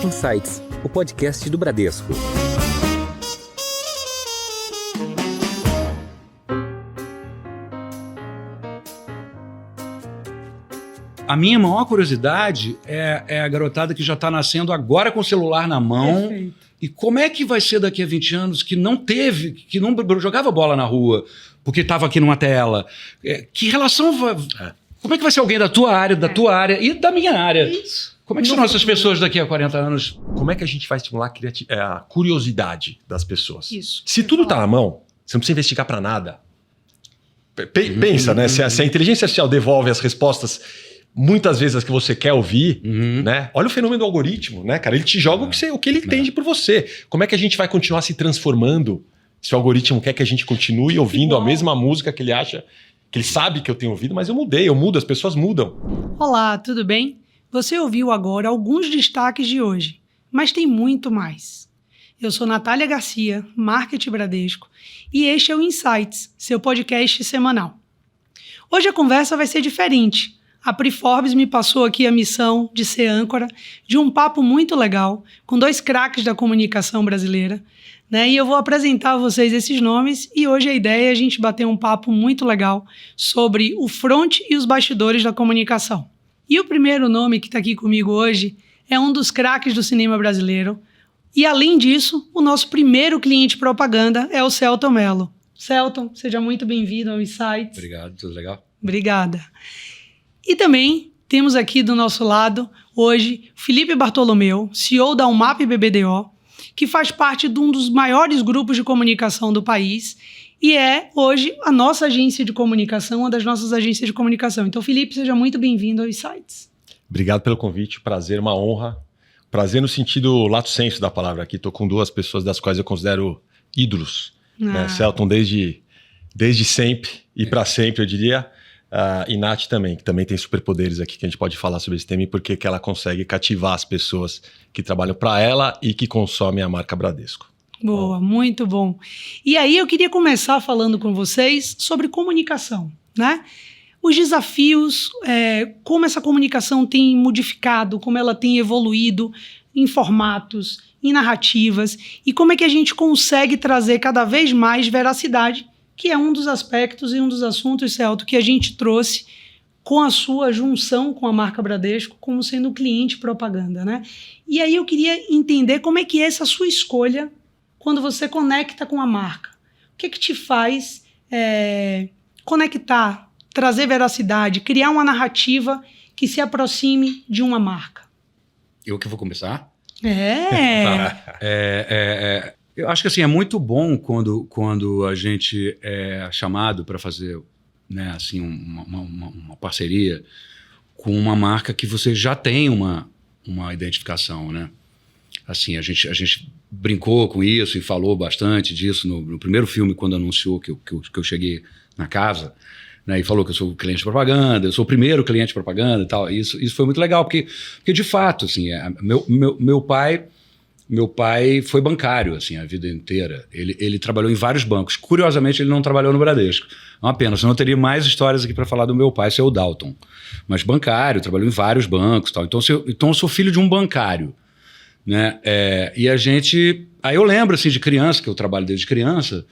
Insights, o podcast do Bradesco. A minha maior curiosidade é a garotada que já está nascendo agora com o celular na mão. Perfeito. E como é que vai ser daqui a 20 anos que não jogava bola na rua porque estava aqui numa tela? Que relação vai... Como é que vai ser alguém da tua área e da minha área? Isso. Como é que serão essas pessoas daqui a 40 anos? Como é que a gente vai estimular a curiosidade das pessoas? Isso. Se tudo está na mão, você não precisa investigar para nada. Pensa, né? Se a inteligência artificial devolve as respostas, muitas vezes as que você quer ouvir, né? Olha o fenômeno do algoritmo, né, cara? Ele te joga o que ele entende por você. Como é que a gente vai continuar se transformando se o algoritmo quer que a gente continue ouvindo a mesma música que ele acha, que ele sabe que eu tenho ouvido, mas eu mudo, as pessoas mudam. Olá, tudo bem? Você ouviu agora alguns destaques de hoje, mas tem muito mais. Eu sou Natália Garcia, Marketing Bradesco, e este é o Insights, seu podcast semanal. Hoje a conversa vai ser diferente. A Pri Forbes me passou aqui a missão de ser âncora de um papo muito legal com dois craques da comunicação brasileira, né? E eu vou apresentar a vocês esses nomes e hoje a ideia é a gente bater um papo muito legal sobre o front e os bastidores da comunicação. E o primeiro nome que está aqui comigo hoje é um dos craques do cinema brasileiro e, além disso, o nosso primeiro cliente propaganda é o Celton Mello. Celton, seja muito bem-vindo ao Insights. Obrigado, tudo legal? Obrigada. E também temos aqui do nosso lado, hoje, Felipe Bartolomeu, CEO da UMAP BBDO, que faz parte de um dos maiores grupos de comunicação do país e é, hoje, a nossa agência de comunicação, uma das nossas agências de comunicação. Então, Felipe, seja muito bem-vindo ao Insights. Obrigado pelo convite, prazer, uma honra. Prazer no sentido lato sensu da palavra aqui. Estou com duas pessoas das quais eu considero ídolos. Né? Celton desde sempre e para sempre, eu diria. E Nath também, que também tem superpoderes aqui que a gente pode falar sobre esse tema e porque que ela consegue cativar as pessoas que trabalham para ela e que consomem a marca Bradesco. Boa, muito bom. E aí eu queria começar falando com vocês sobre comunicação, né? Os desafios, como essa comunicação tem modificado, como ela tem evoluído em formatos, em narrativas e como é que a gente consegue trazer cada vez mais veracidade, que é um dos aspectos e um dos assuntos, Celto, que a gente trouxe com a sua junção com a marca Bradesco como sendo cliente propaganda, né? E aí eu queria entender como é que é essa sua escolha quando você conecta com a marca. O que é que te faz conectar, trazer veracidade, criar uma narrativa que se aproxime de uma marca? Eu que vou começar? Eu Eu acho que assim, é muito bom quando a gente é chamado para fazer, né, assim, uma parceria com uma marca que você já tem uma identificação, né? Assim, a gente brincou com isso e falou bastante disso no primeiro filme, quando anunciou que eu cheguei na casa, né, e falou que eu sou cliente de propaganda, eu sou o primeiro cliente de propaganda e tal. Isso foi muito legal, porque de fato, assim, meu pai foi bancário, assim, a vida inteira. Ele trabalhou em vários bancos. Curiosamente, ele não trabalhou no Bradesco. É uma pena, senão eu teria mais histórias aqui para falar do meu pai, seu Dalton. Mas bancário, trabalhou em vários bancos e tal. Então eu sou filho de um bancário, né? E a gente... Aí eu lembro, assim, de criança, que eu trabalho desde criança,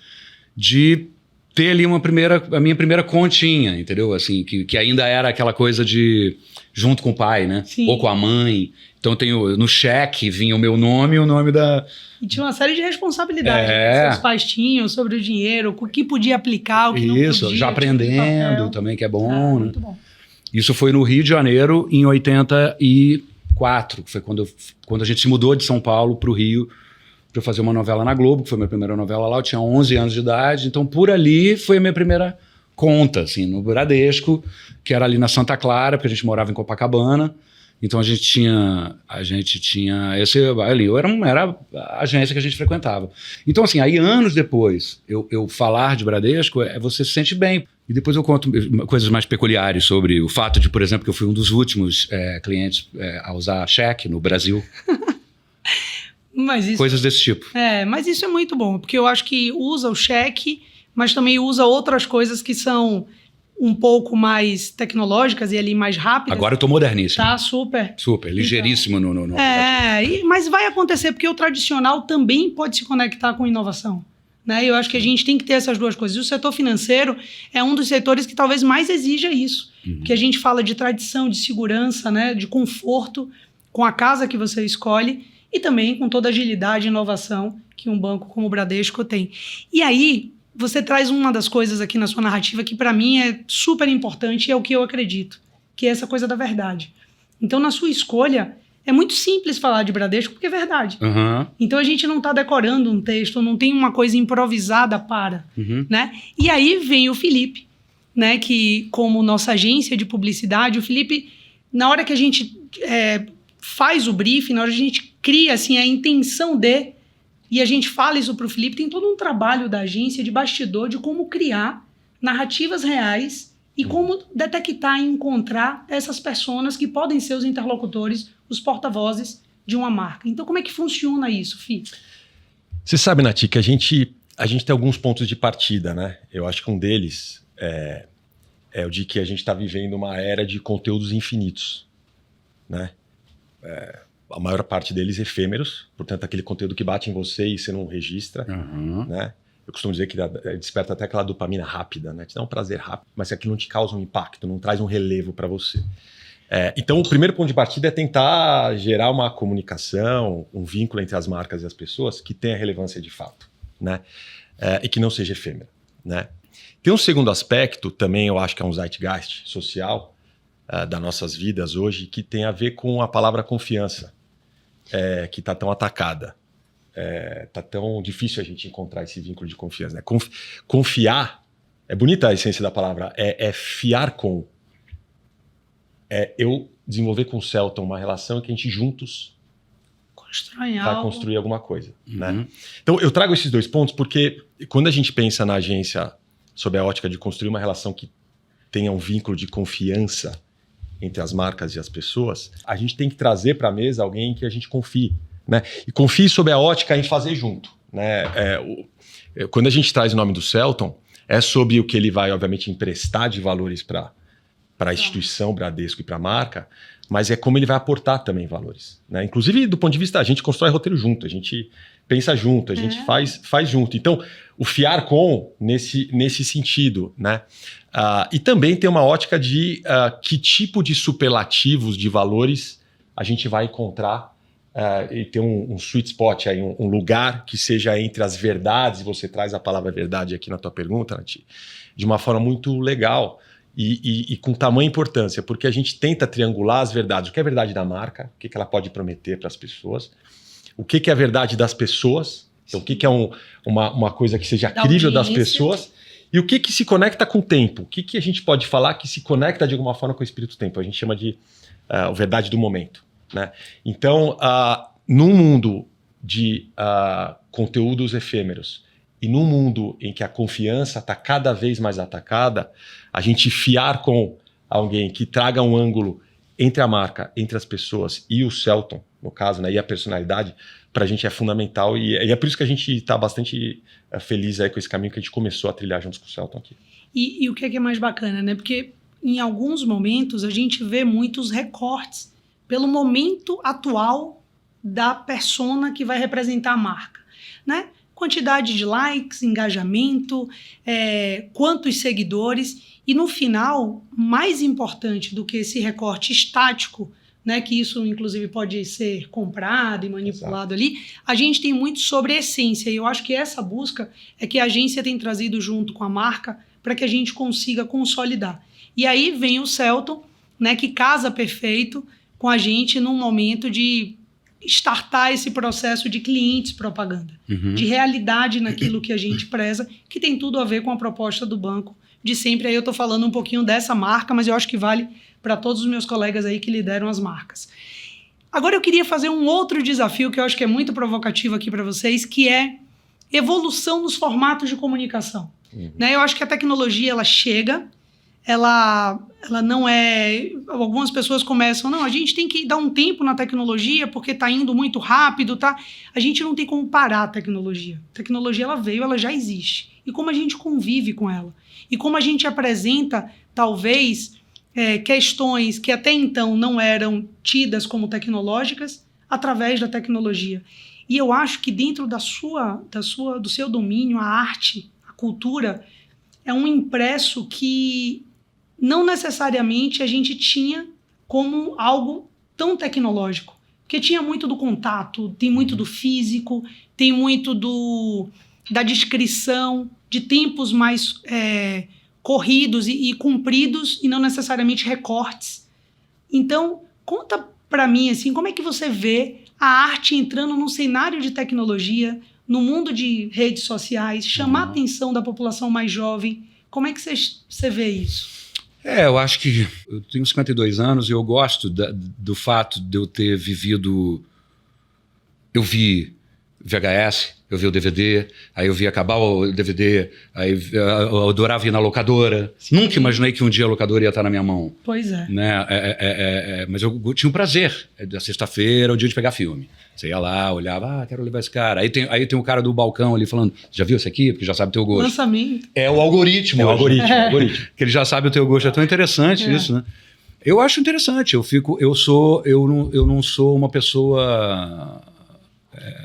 de ter ali a minha primeira continha, entendeu? Assim, que ainda era aquela coisa de... junto com o pai, né? Sim. Ou com a mãe. Então no cheque vinha o meu nome e o nome da... E tinha uma série de responsabilidades que seus pais tinham sobre o dinheiro, o que podia aplicar, o que não podia. Isso, já aprendendo também, que é bom, né? Muito bom. Isso foi no Rio de Janeiro, em 84, que foi quando a gente se mudou de São Paulo para o Rio, para eu fazer uma novela na Globo, que foi a minha primeira novela lá. Eu tinha 11 anos de idade, então por ali foi a minha primeira conta, assim, no Bradesco, que era ali na Santa Clara, porque a gente morava em Copacabana. Então a gente tinha esse ali, era a agência que a gente frequentava. Então assim, aí anos depois, eu falar de Bradesco, você se sente bem. E depois eu conto coisas mais peculiares sobre o fato de, por exemplo, que eu fui um dos últimos clientes a usar cheque no Brasil. Coisas desse tipo. Mas isso é muito bom, porque eu acho que usa o cheque, mas também usa outras coisas que são um pouco mais tecnológicas e ali mais rápidas. Agora eu tô moderníssimo. Tá, super. Super, ligeiríssimo no Mas vai acontecer porque o tradicional também pode se conectar com inovação. Né? Eu acho que a gente tem que ter essas duas coisas. E o setor financeiro é um dos setores que talvez mais exija isso. Porque a gente fala de tradição, de segurança, né? De conforto com a casa que você escolhe e também com toda a agilidade e inovação que um banco como o Bradesco tem. E aí, você traz uma das coisas aqui na sua narrativa que para mim é super importante e é o que eu acredito, que é essa coisa da verdade. Então, na sua escolha, é muito simples falar de Bradesco porque é verdade. Então, a gente não está decorando um texto, não tem uma coisa improvisada para. Né? E aí vem o Felipe, né, que como nossa agência de publicidade, o Felipe, na hora que a gente faz o briefing, na hora que a gente cria assim, a intenção de... E a gente fala isso para o Felipe, tem todo um trabalho da agência de bastidor de como criar narrativas reais e como detectar e encontrar essas pessoas que podem ser os interlocutores, os porta-vozes de uma marca. Então, como é que funciona isso, Fih? Você sabe, Nath, que a gente tem alguns pontos de partida, né? Eu acho que um deles é o de que a gente está vivendo uma era de conteúdos infinitos, né? A maior parte deles efêmeros, portanto, aquele conteúdo que bate em você e você não registra, né? Eu costumo dizer que desperta até aquela dopamina rápida, né? Te dá um prazer rápido, mas aquilo não te causa um impacto, não traz um relevo para você. Então, o primeiro ponto de partida é tentar gerar uma comunicação, um vínculo entre as marcas e as pessoas que tenha relevância de fato, né? E que não seja efêmero, né? Tem um segundo aspecto, também eu acho que é um zeitgeist social das nossas vidas hoje, que tem a ver com a palavra confiança. Que está tão atacada. Está tão difícil a gente encontrar esse vínculo de confiança. Né? Confiar, é bonita a essência da palavra, é fiar com. Eu desenvolver com o Celton uma relação que a gente juntos vai construir alguma coisa. Né? Então eu trago esses dois pontos porque quando a gente pensa na agência sob a ótica de construir uma relação que tenha um vínculo de confiança entre as marcas e as pessoas, a gente tem que trazer para a mesa alguém que a gente confie, né? E confie sob a ótica em fazer junto, né? Quando a gente traz o nome do Celton, é sobre o que ele vai, obviamente, emprestar de valores para a instituição Bradesco e para a marca, mas é como ele vai aportar também valores, né? Inclusive, do ponto de vista, a gente constrói roteiro junto, a gente pensa junto, a gente faz junto. Então, o fiar com, nesse sentido, né? E também tem uma ótica de que tipo de superlativos de valores a gente vai encontrar e ter um sweet spot, aí, um lugar que seja entre as verdades, e você traz a palavra verdade aqui na tua pergunta, Nath, de uma forma muito legal e com tamanha importância, porque a gente tenta triangular as verdades. O que é a verdade da marca, o que ela pode prometer para as pessoas, o que é a verdade das pessoas, então, o que é uma coisa que seja crível das pessoas, e o que se conecta com o tempo, o que a gente pode falar que se conecta de alguma forma com o espírito do tempo, a gente chama de verdade do momento. Né? Então, num mundo de conteúdos efêmeros e num mundo em que a confiança está cada vez mais atacada, a gente fiar com alguém que traga um ângulo entre a marca, entre as pessoas e o Celton, no caso, né, e a personalidade, para a gente é fundamental e é por isso que a gente está bastante feliz aí com esse caminho que a gente começou a trilhar juntos com o Celton aqui. E o que é mais bacana, né? Porque em alguns momentos a gente vê muitos recortes pelo momento atual da persona que vai representar a marca, né? Quantidade de likes, engajamento, quantos seguidores, e no final, mais importante do que esse recorte estático, né, que isso inclusive pode ser comprado e manipulado. Exato. Ali, a gente tem muito sobre a essência, e eu acho que essa busca é que a agência tem trazido junto com a marca para que a gente consiga consolidar. E aí vem o Celton, né, que casa perfeito com a gente num momento de startar esse processo de clientes propaganda, de realidade naquilo que a gente preza, que tem tudo a ver com a proposta do banco de sempre. Aí eu estou falando um pouquinho dessa marca, mas eu acho que vale para todos os meus colegas aí que lideram as marcas. Agora eu queria fazer um outro desafio que eu acho que é muito provocativo aqui para vocês, que é evolução nos formatos de comunicação. Né? Eu acho que a tecnologia, ela chega, ela não é... Algumas pessoas começam, não, a gente tem que dar um tempo na tecnologia porque está indo muito rápido, tá? A gente não tem como parar a tecnologia. A tecnologia, ela veio, ela já existe. e como a gente convive com ela. E como a gente apresenta, talvez, questões que até então não eram tidas como tecnológicas através da tecnologia. E eu acho que dentro do seu domínio, a arte, a cultura, é um impresso que não necessariamente a gente tinha como algo tão tecnológico. Porque tinha muito do contato, tem muito do físico, tem muito da descrição, de tempos mais corridos e compridos, e não necessariamente recortes. Então, conta para mim, assim, como é que você vê a arte entrando num cenário de tecnologia, no mundo de redes sociais, chamar a atenção da população mais jovem? Como é que você vê isso? Eu acho que eu tenho 52 anos e eu gosto do fato de eu ter vivido... Eu vi VHS, eu vi o DVD, aí eu vi acabar o DVD, aí eu adorava ir na locadora. Sim. Nunca imaginei que um dia a locadora ia estar na minha mão. Pois é. Né? Mas eu tinha o prazer. Da sexta-feira, o dia de pegar filme. Você ia lá, olhava, quero levar esse cara. Aí tem o cara do balcão ali falando, já viu esse aqui? Porque já sabe o teu gosto. Lançamento. É o algoritmo. É o algoritmo. Que ele já sabe o teu gosto. É tão interessante isso, né? Eu acho interessante. Eu não sou uma pessoa...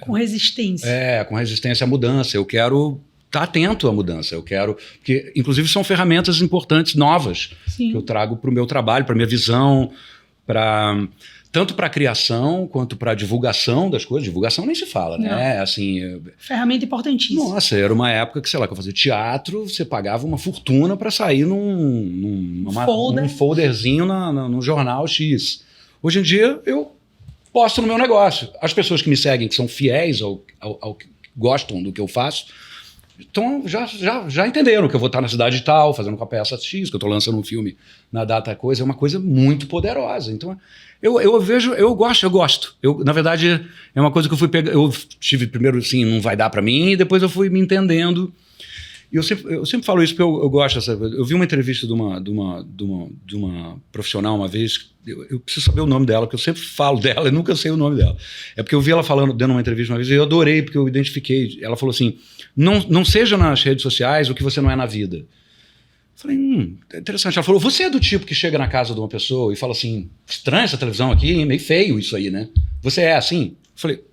com resistência. Com resistência à mudança. Eu quero estar atento à mudança. Eu quero... Porque, inclusive, são ferramentas importantes, novas, Sim. que eu trago para o meu trabalho, para a minha visão, tanto para a criação quanto para a divulgação das coisas. Divulgação nem se fala, né? Assim, ferramenta importantíssima. Nossa, era uma época que, sei lá, que eu fazia teatro, você pagava uma fortuna para sair num folderzinho num jornal X. Hoje em dia, eu posto no meu negócio. As pessoas que me seguem, que são fiéis ao que gostam do que eu faço, então já entenderam que eu vou estar na cidade tal, fazendo com a peça X, que eu estou lançando um filme na data coisa. É uma coisa muito poderosa. Então, eu vejo, eu gosto. Na verdade, é uma coisa que eu fui pegar. Eu tive primeiro, assim, não vai dar para mim, e depois eu fui me entendendo. E eu sempre falo isso porque eu gosto dessa coisa. Eu vi uma entrevista de uma profissional uma vez. Eu preciso saber o nome dela, porque eu sempre falo dela e nunca sei o nome dela. É porque eu vi ela falando, dando uma entrevista uma vez, e eu adorei, porque eu identifiquei. Ela falou assim, não seja nas redes sociais o que você não é na vida. Eu falei, interessante. Ela falou, você é do tipo que chega na casa de uma pessoa e fala assim, estranha essa televisão aqui, meio feio isso aí, né? Você é assim? Eu falei,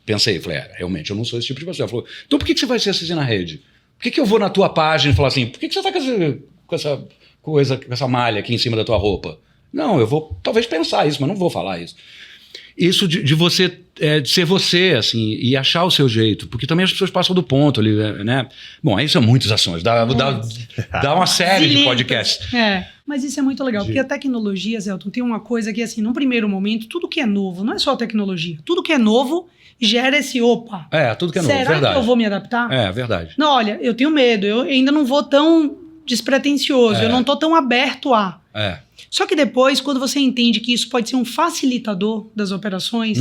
pensei, realmente, eu não sou esse tipo de pessoa. Ela falou, então por que você vai ser assim na rede? Por que eu vou na tua página e falar assim, por que você tá com essa coisa, com essa malha aqui em cima da tua roupa? Não, eu vou talvez pensar isso, mas não vou falar isso. Isso de você, de ser você, assim, e achar o seu jeito, porque também as pessoas passam do ponto ali, né? Bom, aí são muitas ações, dá uma série de podcasts. Mas isso é muito legal, porque a tecnologia, Zelton, tem uma coisa que, assim, num primeiro momento, tudo que é novo, não é só a tecnologia, tudo que é novo gera esse opa. Tudo que é novo, será verdade. que eu vou me adaptar? Verdade. Não, olha, eu tenho medo, eu ainda não vou tão despretensioso, eu não tô tão aberto a... Só que depois, quando você entende que isso pode ser um facilitador das operações,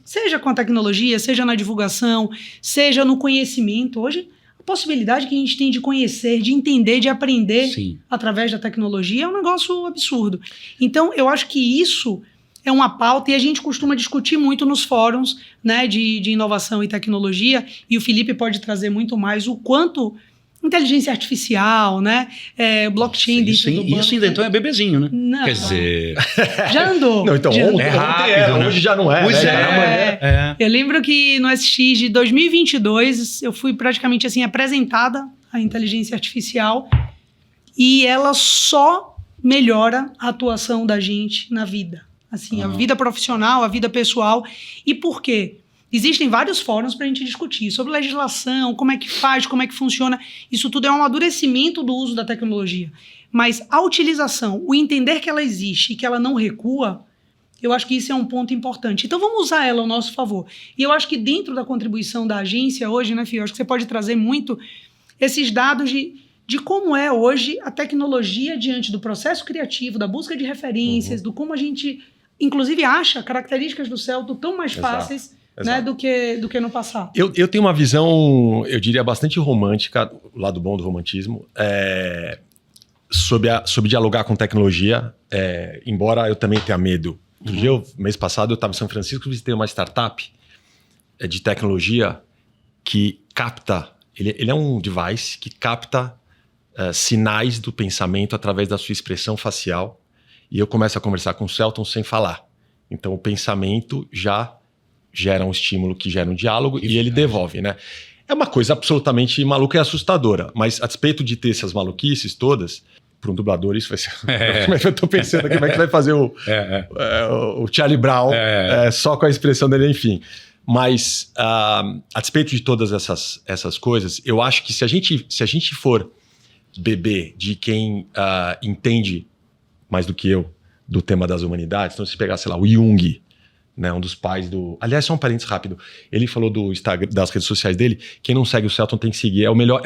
seja com a tecnologia, seja na divulgação, seja no conhecimento, hoje a possibilidade que a gente tem de conhecer, de entender, de aprender através da tecnologia é um negócio absurdo. Então, eu acho que isso é uma pauta e a gente costuma discutir muito nos fóruns, né, de inovação e tecnologia, e o Felipe pode trazer muito mais o quanto inteligência artificial, né, blockchain dentro do banco. Isso ainda então é bebezinho, né? Não. Quer dizer... Já andou. Não, então ontem rápido, né? Hoje já não é. Pois né? Eu lembro que no SX de 2022 eu fui praticamente assim apresentada à inteligência artificial e ela só melhora a atuação da gente na vida. Assim, a vida profissional, a vida pessoal. E por quê? Existem vários fóruns para a gente discutir sobre legislação, como é que faz, como é que funciona. Isso tudo é um amadurecimento do uso da tecnologia. Mas a utilização, o entender que ela existe e que ela não recua, eu acho que isso é um ponto importante. Então vamos usar ela ao nosso favor. E eu acho que dentro da contribuição da agência hoje, né, Fio, eu acho que você pode trazer muito esses dados de como é hoje a tecnologia diante do processo criativo, da busca de referências, do como a gente, inclusive, acha características do Celto tão mais fáceis, né, do que no passado. Eu tenho uma visão, eu diria, bastante romântica, o lado bom do romantismo, sobre dialogar com tecnologia, embora eu também tenha medo. Outro dia, mês passado, eu estava em São Francisco e visitei uma startup de tecnologia que capta Ele é um device que capta sinais do pensamento através da sua expressão facial. E eu começo a conversar com o Celton sem falar. Então o pensamento já gera um estímulo que gera um diálogo e ele devolve, né? É uma coisa absolutamente maluca e assustadora. Mas a despeito de ter essas maluquices todas, para um dublador isso vai ser... Como é que eu tô pensando aqui? Como é que vai fazer o Charlie Brown só com a expressão dele, enfim. Mas a despeito de todas essas coisas, eu acho que se a gente for beber de quem entende mais do que eu do tema das humanidades, então se pegar, sei lá, o Jung, né, um dos pais do... Aliás, só um parênteses rápido. Ele falou do Instagram, das redes sociais dele, quem não segue o Celton tem que seguir. É o melhor,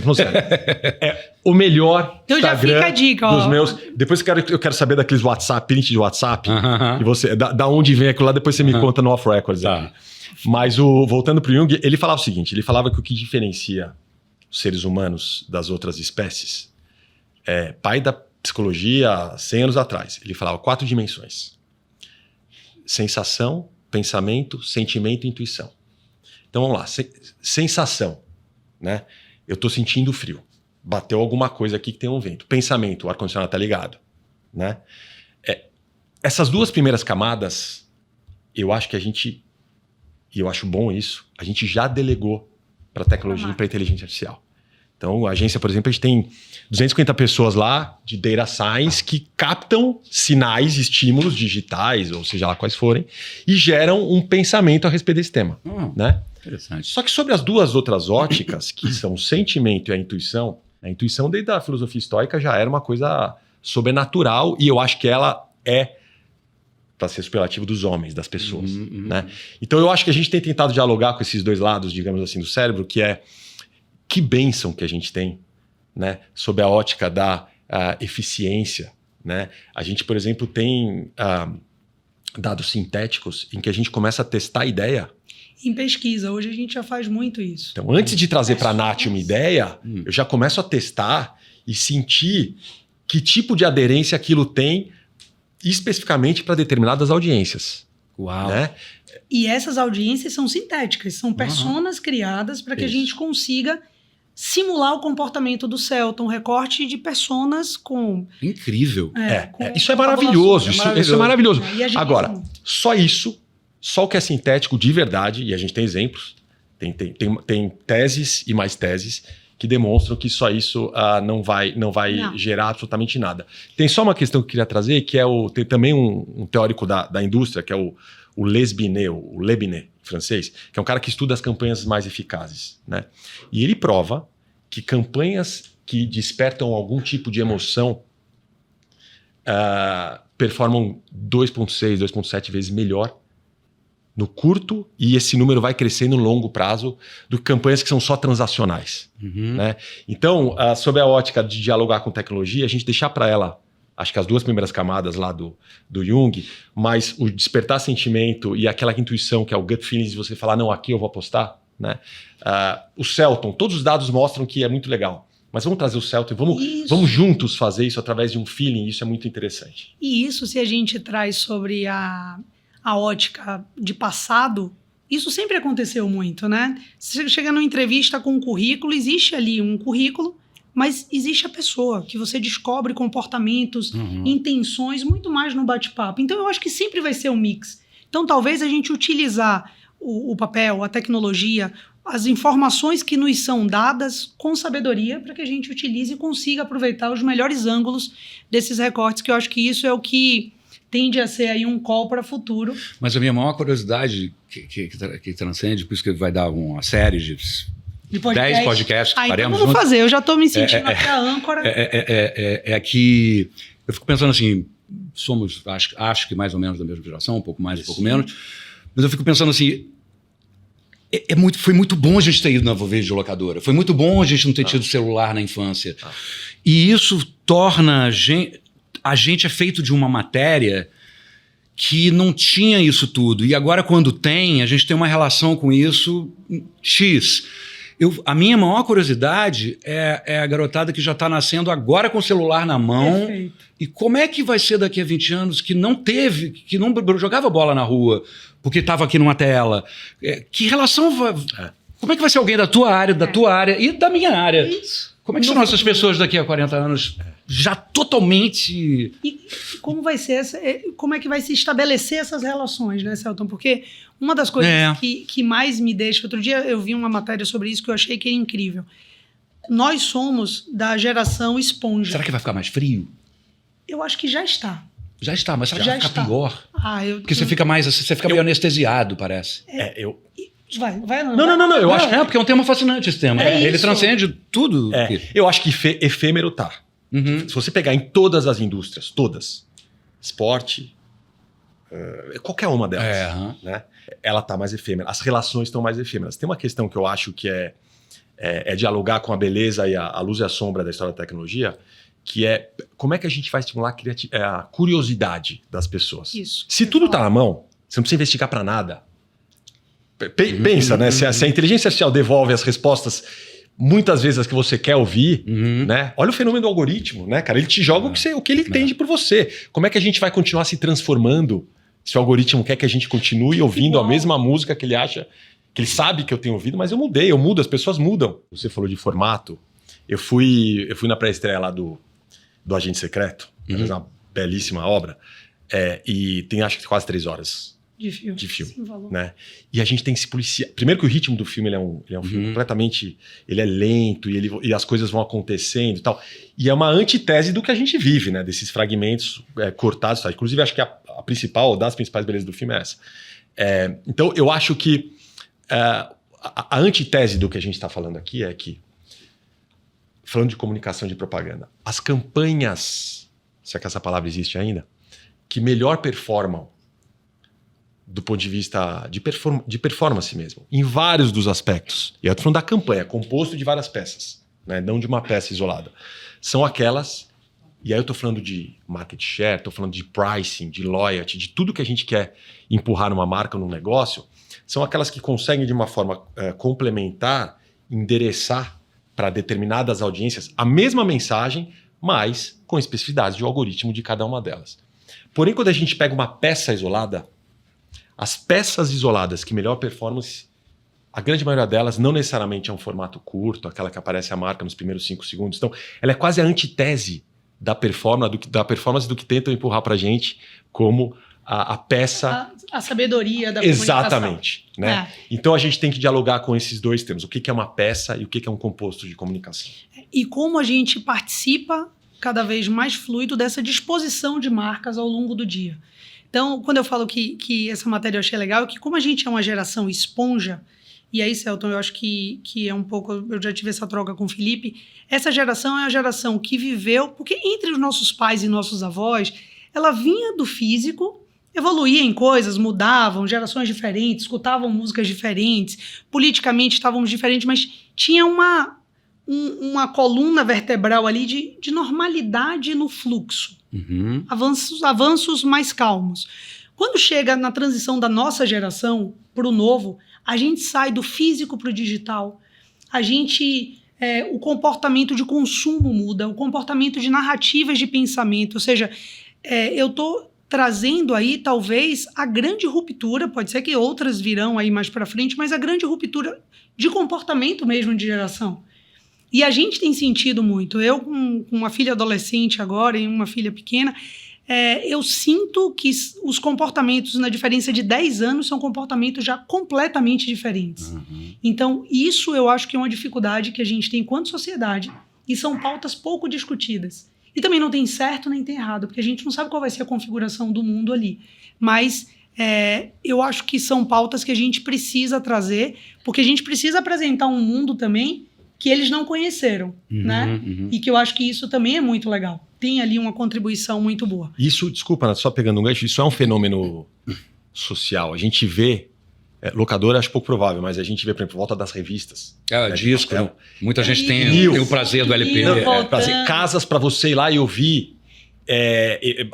não segue. É o melhor então Instagram já fica a dica, dos ó. meus... Depois eu quero saber daqueles WhatsApp, print de WhatsApp, e você, da onde vem aquilo lá, depois você me conta no off-records. Tá. Mas voltando pro Jung, ele falava o seguinte, ele falava que o que diferencia os seres humanos das outras espécies é pai da psicologia 100 anos atrás. Ele falava 4 dimensões. Sensação, pensamento, sentimento e intuição. Então vamos lá, sensação, né? Eu tô sentindo frio. Bateu alguma coisa aqui que tem um vento. Pensamento, o ar-condicionado tá ligado, né? Essas 2 primeiras camadas, eu acho que e eu acho bom isso, a gente já delegou para tecnologia e para inteligência artificial. Então, a agência, por exemplo, a gente tem 250 pessoas lá de data science que captam sinais, estímulos digitais, ou seja lá quais forem, e geram um pensamento a respeito desse tema, né? Interessante. Só que sobre as 2 outras óticas, que são o sentimento e a intuição desde a filosofia estoica já era uma coisa sobrenatural, e eu acho que ela é para ser superlativo dos homens, das pessoas, né? Então eu acho que a gente tem tentado dialogar com esses 2 lados, digamos assim, do cérebro, que é que bênção que a gente tem, né? Sob a ótica da eficiência, né? A gente, por exemplo, tem dados sintéticos em que a gente começa a testar a ideia. Em pesquisa, hoje a gente já faz muito isso. Então, antes de trazer para a Nath uma ideia, eu já começo a testar e sentir que tipo de aderência aquilo tem especificamente para determinadas audiências. Uau! Né? E essas audiências são sintéticas, são personas criadas para que a gente consiga simular o comportamento do Celton, um recorte de personas com... Incrível. Isso é maravilhoso. Isso é maravilhoso. Agora, muito. só o que é sintético de verdade, e a gente tem exemplos, tem teses e mais teses que demonstram que só isso não vai gerar absolutamente nada. Tem só uma questão que eu queria trazer, que tem também um teórico da indústria, que é o Lebinet, francês, que é um cara que estuda as campanhas mais eficazes, né? E ele prova que campanhas que despertam algum tipo de emoção performam 2,6, 2,7 vezes melhor no curto, e esse número vai crescer no longo prazo do que campanhas que são só transacionais. Né? Então, sob a ótica de dialogar com tecnologia, a gente deixar para ela, acho que as 2 primeiras camadas lá do Jung, mas o despertar sentimento e aquela intuição que é o gut feeling de você falar, não, aqui eu vou apostar, né? O Celton, todos os dados mostram que é muito legal. Mas vamos trazer o Celton e vamos juntos fazer isso através de um feeling, isso é muito interessante. E isso, se a gente traz sobre a ótica de passado, isso sempre aconteceu muito, né? Você chega numa entrevista com um currículo, existe ali um currículo, mas existe a pessoa, que você descobre comportamentos, intenções, muito mais no bate-papo. Então, eu acho que sempre vai ser um mix. Então, talvez a gente utilizar o papel, a tecnologia, as informações que nos são dadas com sabedoria para que a gente utilize e consiga aproveitar os melhores ângulos desses recortes, que eu acho que isso é o que tende a ser aí um call para o futuro. Mas a minha maior curiosidade, que transcende, por isso que vai dar uma série de 10 podcasts que faremos então vamos fazer, eu já estou me sentindo até a âncora. É que eu fico pensando assim, somos, acho que mais ou menos da mesma geração, um pouco mais, um pouco menos, mas eu fico pensando assim, foi muito bom a gente ter ido na videolocadora, foi muito bom a gente não ter tido celular na infância. E isso torna a gente é feito de uma matéria que não tinha isso tudo. E agora, quando tem, a gente tem uma relação com isso X. A minha maior curiosidade é a garotada que já está nascendo agora com o celular na mão. Perfeito. E como é que vai ser daqui a 20 anos que não jogava bola na rua porque estava aqui numa tela? Que relação vai... Como como é que vai ser alguém da tua área e da minha área? Isso. Como é que serão essas pessoas daqui a 40 anos já totalmente... E como vai ser como é que vai se estabelecer essas relações, né, Celton? Porque uma das coisas que mais me deixa... Outro dia eu vi uma matéria sobre isso que eu achei que é incrível. Nós somos da geração esponja. Será que vai ficar mais frio? Eu acho que já está. Já está, mas será que Já vai ficar está. pior? Porque você fica meio anestesiado, parece. Vai lá. Não, eu acho... Porque é um tema fascinante esse tema. Ele isso. transcende tudo. Eu acho que efêmero tá. Uhum. Se você pegar em todas as indústrias, todas, esporte, qualquer uma delas, né? Ela tá mais efêmera. As relações estão mais efêmeras. Tem uma questão que eu acho que é dialogar com a beleza e a luz e a sombra da história da tecnologia, que é como é que a gente vai estimular a curiosidade das pessoas. Isso. Se tudo tá na mão, você não precisa investigar para nada. Pensa, né? Se a inteligência artificial devolve as respostas, muitas vezes as que você quer ouvir, né? Olha o fenômeno do algoritmo, né, cara? Ele te joga o que ele entende por você. Como é que a gente vai continuar se transformando se o algoritmo quer que a gente continue ouvindo a mesma música que ele acha, que ele sabe que eu tenho ouvido, mas eu mudo, as pessoas mudam. Você falou de formato. Eu fui na pré-estreia lá do Agente Secreto, uma belíssima obra, e tem acho que quase 3 horas. De filme, né? E a gente tem que se policiar. Primeiro que o ritmo do filme ele é um filme completamente... Ele é lento e as coisas vão acontecendo e tal. E é uma antitese do que a gente vive, né? Desses fragmentos cortados. Tá? Inclusive, acho que a principal, das principais belezas do filme é essa. Então, eu acho que a antitese do que a gente está falando aqui é que, falando de comunicação de propaganda, as campanhas, se é que essa palavra existe ainda, que melhor performam do ponto de vista de performance mesmo, em vários dos aspectos. E eu estou falando da campanha, composto de várias peças, né? Não de uma peça isolada. São aquelas, e aí eu estou falando de market share, estou falando de pricing, de loyalty, de tudo que a gente quer empurrar numa marca, num negócio, são aquelas que conseguem de uma forma complementar, endereçar para determinadas audiências a mesma mensagem, mas com especificidades de algoritmo de cada uma delas. Porém, quando a gente pega uma peça isolada, as peças isoladas que melhor performance, a grande maioria delas não necessariamente é um formato curto, aquela que aparece a marca nos primeiros 5 segundos. Então, ela é quase a antitese da performance do que tentam empurrar para a gente como a peça... A sabedoria da comunicação. Exatamente. Né? Então, a gente tem que dialogar com esses dois termos. O que é uma peça e o que é um composto de comunicação. E como a gente participa cada vez mais fluido dessa disposição de marcas ao longo do dia. Então, quando eu falo que essa matéria eu achei legal, é que como a gente é uma geração esponja, e aí, Celton, eu acho que é um pouco... Eu já tive essa troca com o Felipe. Essa geração é a geração que viveu... Porque entre os nossos pais e nossos avós, ela vinha do físico, evoluía em coisas, mudavam, gerações diferentes, escutavam músicas diferentes, politicamente estávamos diferentes, mas tinha uma coluna vertebral ali de normalidade no fluxo. Avanços mais calmos. Quando chega na transição da nossa geração para o novo, a gente sai do físico para o digital, o comportamento de consumo muda, o comportamento de narrativas de pensamento, ou seja, eu estou trazendo aí talvez a grande ruptura, pode ser que outras virão aí mais para frente, mas a grande ruptura de comportamento mesmo de geração. E a gente tem sentido muito. Eu, com uma filha adolescente agora e uma filha pequena, eu sinto que os comportamentos, na diferença de 10 anos, são comportamentos já completamente diferentes. Então, isso eu acho que é uma dificuldade que a gente tem enquanto sociedade, e são pautas pouco discutidas. E também não tem certo nem tem errado, porque a gente não sabe qual vai ser a configuração do mundo ali. Mas eu acho que são pautas que a gente precisa trazer, porque a gente precisa apresentar um mundo também que eles não conheceram, né? E que eu acho que isso também é muito legal. Tem ali uma contribuição muito boa. Isso, desculpa, só pegando um gancho, isso é um fenômeno social. A gente vê, locadora acho pouco provável, mas a gente vê, por exemplo, volta das revistas. Disco. Muita gente tem o prazer do LP. Casas para você ir lá e ouvir.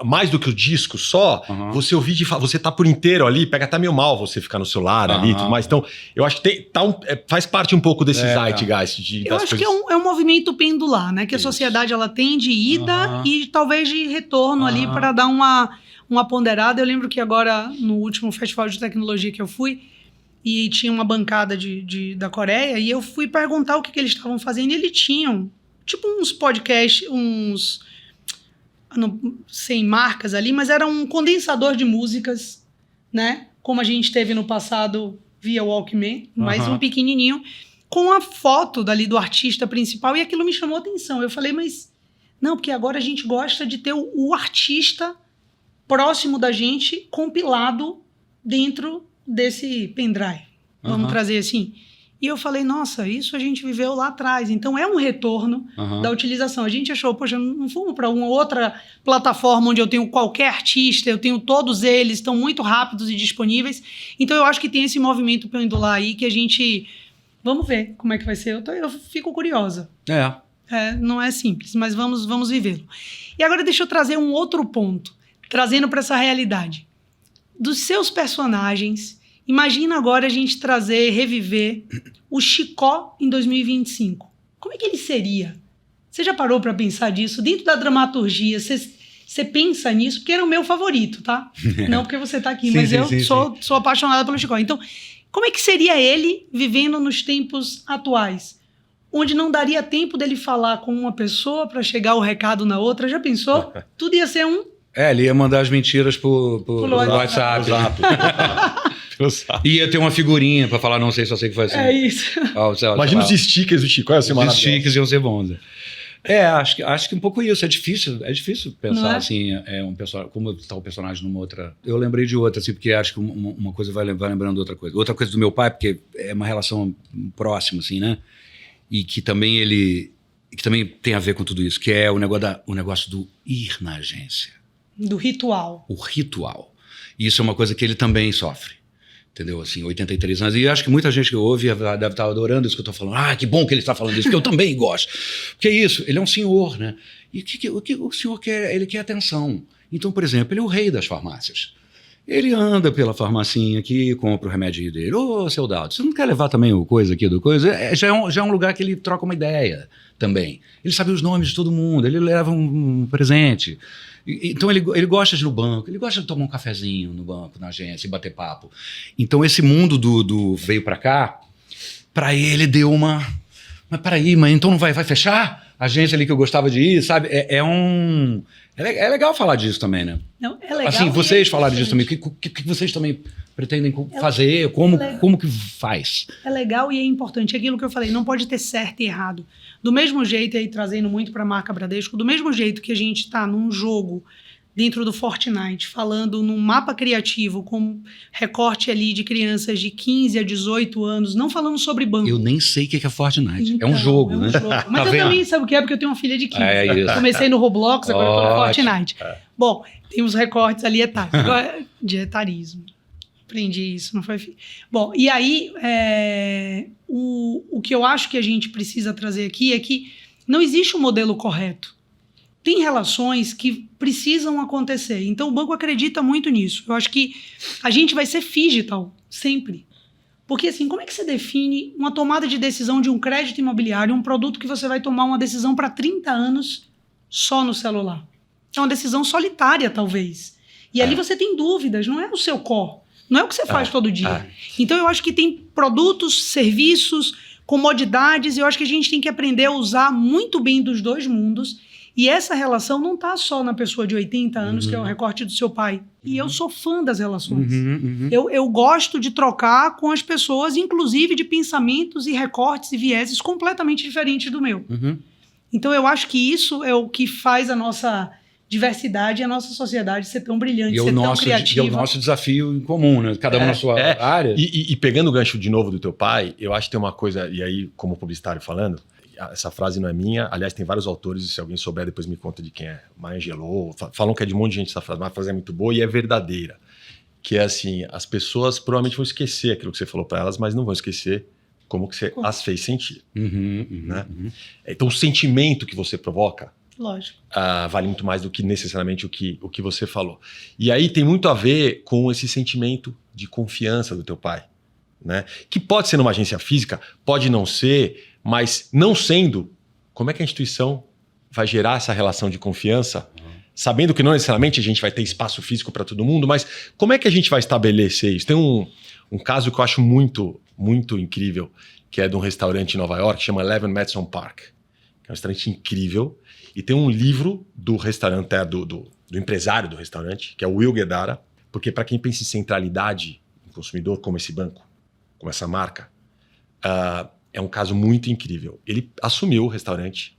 Mais do que o disco só, você ouvir, você tá por inteiro ali, pega até meio mal você ficar no celular ali e tudo mais. Então, eu acho que faz parte um pouco desse zeitgeist. Eu acho que é um movimento pendular, né? Que a sociedade ela tem de ida e talvez de retorno ali para dar uma ponderada. Eu lembro que agora, no último festival de tecnologia que eu fui, e tinha uma bancada da Coreia, e eu fui perguntar o que eles estavam fazendo, e eles tinham, tipo, uns podcasts, sem marcas ali, mas era um condensador de músicas, né? Como a gente teve no passado via Walkman, mas um pequenininho, com a foto dali do artista principal, e aquilo me chamou a atenção. Eu falei, mas não, porque agora a gente gosta de ter o artista próximo da gente, compilado dentro desse pendrive. Vamos trazer assim. E eu falei, nossa, isso a gente viveu lá atrás. Então é um retorno da utilização. A gente achou, poxa, não fomos para uma outra plataforma onde eu tenho qualquer artista, eu tenho todos eles, estão muito rápidos e disponíveis. Então eu acho que tem esse movimento pendular aí que a gente... Vamos ver como é que vai ser. Eu fico curiosa. Não é simples, mas vamos vivê-lo. E agora deixa eu trazer um outro ponto, trazendo para essa realidade. Dos seus personagens, imagina agora a gente reviver o Chicó em 2025. Como é que ele seria? Você já parou para pensar disso? Dentro da dramaturgia, você pensa nisso? Porque era o meu favorito, tá? Não porque você tá aqui, mas eu sou apaixonada pelo Chicó. Então, como é que seria ele vivendo nos tempos atuais? Onde não daria tempo dele falar com uma pessoa para chegar o recado na outra. Já pensou? Tudo ia ser ele ia mandar as mentiras pro WhatsApp. Ia ter uma figurinha pra falar, não sei, só sei que foi assim. É isso. Imagina os stickers do Chico, os stickers iam ser bons. Acho que um pouco isso. É difícil pensar assim, um personagem, como está o personagem numa outra... Eu lembrei de outra, assim, porque acho que uma coisa vai lembrando outra coisa. Outra coisa do meu pai, porque é uma relação próxima, assim, né? E que também tem a ver com tudo isso, que é o negócio do ir na agência. Do ritual. O ritual. E isso é uma coisa que ele também sofre. Entendeu? Assim, 83 anos. E acho que muita gente que ouve deve estar adorando isso que eu estou falando. Ah, que bom que ele está falando isso, porque eu também gosto. Porque é isso, ele é um senhor, né? E o que o senhor quer? Ele quer atenção. Então, por exemplo, ele é o rei das farmácias. Ele anda pela farmacinha aqui, compra o remédio dele. Ô, seu Daldo, você não quer levar também o coisa aqui do coisa? Já é um lugar que ele troca uma ideia também. Ele sabe os nomes de todo mundo, ele leva um presente. Então ele gosta de ir no banco, ele gosta de tomar um cafezinho no banco, na agência, e bater papo. Então esse mundo do veio pra cá, pra ele deu uma... Mas peraí, então não vai fechar a agência ali que eu gostava de ir, sabe? É legal falar disso também, né? Não, é legal. Assim, vocês falarem disso também, o que vocês também pretendem fazer, como que faz? É legal e é importante, aquilo que eu falei, não pode ter certo e errado. Do mesmo jeito, aí trazendo muito para a marca Bradesco, do mesmo jeito que a gente está num jogo dentro do Fortnite, falando num mapa criativo com recorte ali de crianças de 15 a 18 anos, não falando sobre banco. Eu nem sei o que é Fortnite. Então, é um jogo, né? Jogo. Mas eu também sabe o que é, porque eu tenho uma filha de 15. Isso. Comecei no Roblox, agora estou no Fortnite. Bom, tem uns recortes ali de etarismo. Aprendi isso, não foi... Bom, e aí, o que eu acho que a gente precisa trazer aqui é que não existe um modelo correto. Tem relações que precisam acontecer. Então, o banco acredita muito nisso. Eu acho que a gente vai ser digital, sempre. Porque, assim, como é que você define uma tomada de decisão de um crédito imobiliário, um produto que você vai tomar uma decisão para 30 anos só no celular? É uma decisão solitária, talvez. E ali você tem dúvidas, não é o seu core. Não é o que você faz todo dia. Então, eu acho que tem produtos, serviços, comodidades, e eu acho que a gente tem que aprender a usar muito bem dos dois mundos. E essa relação não está só na pessoa de 80 anos, que é o recorte do seu pai. E eu sou fã das relações. Eu gosto de trocar com as pessoas, inclusive de pensamentos e recortes e vieses completamente diferentes do meu. Então, eu acho que isso é o que faz a nossa diversidade e a nossa sociedade ser tão brilhante, ser tão criativa. E é o nosso desafio em comum, né? Cada um na sua área. E pegando o gancho de novo do teu pai, eu acho que tem uma coisa, e aí, como publicitário falando, essa frase não é minha, aliás, tem vários autores, e se alguém souber, depois me conta de quem é. Maya Angelou, falam que é de um monte de gente essa frase, mas a frase é muito boa e é verdadeira. Que é assim, as pessoas provavelmente vão esquecer aquilo que você falou para elas, mas não vão esquecer como que você as fez sentir. Né? Então, o sentimento que você provoca, lógico, vale muito mais do que necessariamente o que você falou. E aí tem muito a ver com esse sentimento de confiança do teu pai, né? Que pode ser numa agência física, pode não ser, mas não sendo, como é que a instituição vai gerar essa relação de confiança sabendo que não necessariamente a gente vai ter espaço físico para todo mundo, mas como é que a gente vai estabelecer isso? Tem um caso que eu acho muito, muito incrível, que é de um restaurante em Nova York, que chama Eleven Madison Park, que é um restaurante incrível, e tem um livro do restaurante, do empresário do restaurante, que é o Will Guedara, porque para quem pensa em centralidade no consumidor, como esse banco, como essa marca, é um caso muito incrível. Ele assumiu o restaurante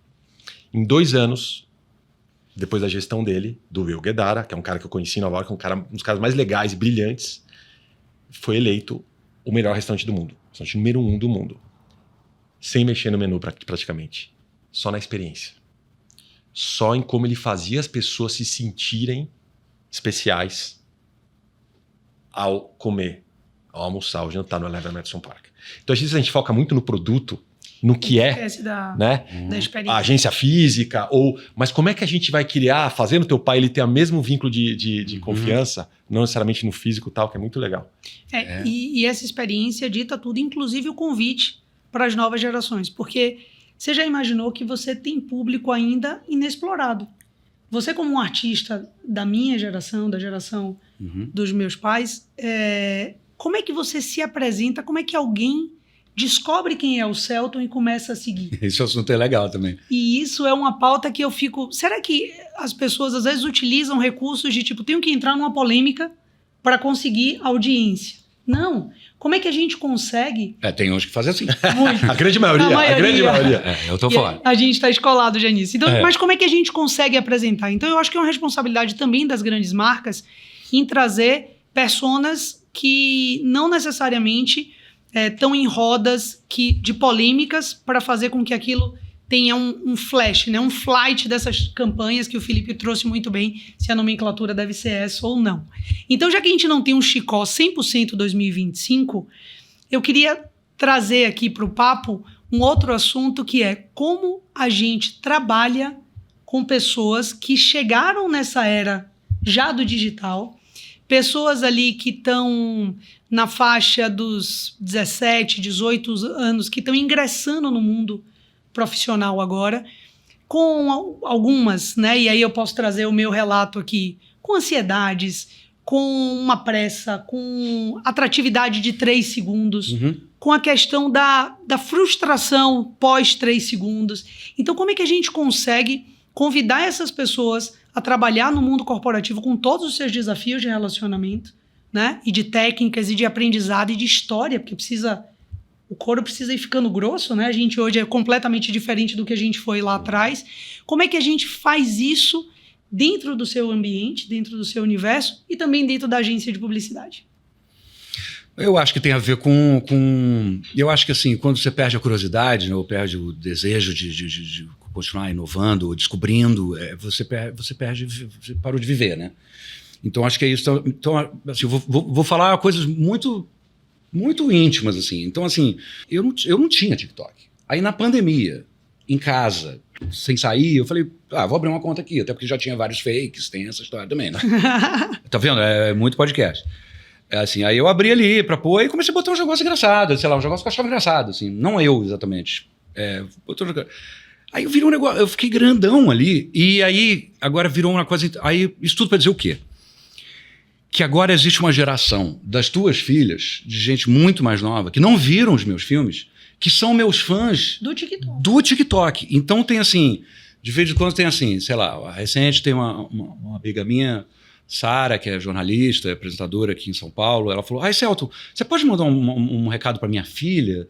em 2 anos, depois da gestão dele, do Will Guedara, que é um cara que eu conheci em Nova York, um dos caras mais legais e brilhantes, foi eleito o melhor restaurante do mundo. O restaurante número 1 do mundo. Sem mexer no menu praticamente. Só na experiência. Só em como ele fazia as pessoas se sentirem especiais ao comer, ao almoçar, ao jantar no Eleven Madison Park. Então, às vezes a gente foca muito no produto, no que é, né? Da experiência. A agência física, mas como é que a gente vai criar, fazendo o teu pai ele ter o mesmo vínculo de confiança, não necessariamente no físico e tal, que é muito legal. E essa experiência dita tudo, inclusive o convite para as novas gerações, porque você já imaginou que você tem público ainda inexplorado. Você, como um artista da minha geração, da geração dos meus pais, como é que você se apresenta, como é que alguém descobre quem é o Celton e começa a seguir? Esse assunto é legal também. E isso é uma pauta que eu fico... Será que as pessoas às vezes utilizam recursos de tipo, tenho que entrar numa polêmica para conseguir audiência? Não. Como é que a gente consegue... Tem uns que fazem assim. A grande maioria. A grande maioria. Eu tô fora. A gente está escolado já nisso. Então, mas como é que a gente consegue apresentar? Então, eu acho que é uma responsabilidade também das grandes marcas em trazer personas que não necessariamente estão em rodas de polêmicas para fazer com que aquilo tenha um flash, né? Um flight dessas campanhas que o Felipe trouxe muito bem, se a nomenclatura deve ser essa ou não. Então, já que a gente não tem um Chicó 100% 2025, eu queria trazer aqui para o papo um outro assunto que é como a gente trabalha com pessoas que chegaram nessa era já do digital, pessoas ali que estão na faixa dos 17, 18 anos, que estão ingressando no mundo profissional agora, com algumas, né? E aí eu posso trazer o meu relato aqui, com ansiedades, com uma pressa, com atratividade de 3 segundos, com a questão da frustração pós 3 segundos. Então, como é que a gente consegue convidar essas pessoas a trabalhar no mundo corporativo com todos os seus desafios de relacionamento, né? E de técnicas, e de aprendizado, e de história, porque o couro precisa ir ficando grosso, né? A gente hoje é completamente diferente do que a gente foi lá atrás. Como é que a gente faz isso dentro do seu ambiente, dentro do seu universo e também dentro da agência de publicidade? Eu acho que tem a ver com eu acho que assim, quando você perde a curiosidade, né, ou perde o desejo de continuar inovando ou descobrindo, você parou de viver, né? Então, acho que é isso. Então assim, eu vou falar coisas muito, muito íntimas, assim. Então, assim, eu não tinha TikTok. Aí, na pandemia, em casa, sem sair, eu falei, vou abrir uma conta aqui, até porque já tinha vários fakes, tem essa história também, né? Tá vendo? É muito podcast. Assim, aí eu abri ali pra pôr e comecei a botar uns negócios engraçados, sei lá, uns negócios que eu achava engraçado, assim. Não eu, exatamente. Aí eu virei um negócio, eu fiquei grandão ali, e aí agora virou uma coisa... Aí, isso tudo pra dizer o quê? Que agora existe uma geração das tuas filhas, de gente muito mais nova, que não viram os meus filmes, que são meus fãs do TikTok. Então tem assim, de vez em quando tem assim, sei lá, recente tem uma amiga minha, Sara, que é jornalista, apresentadora aqui em São Paulo, ela falou, Celton, você pode mandar um recado para minha filha?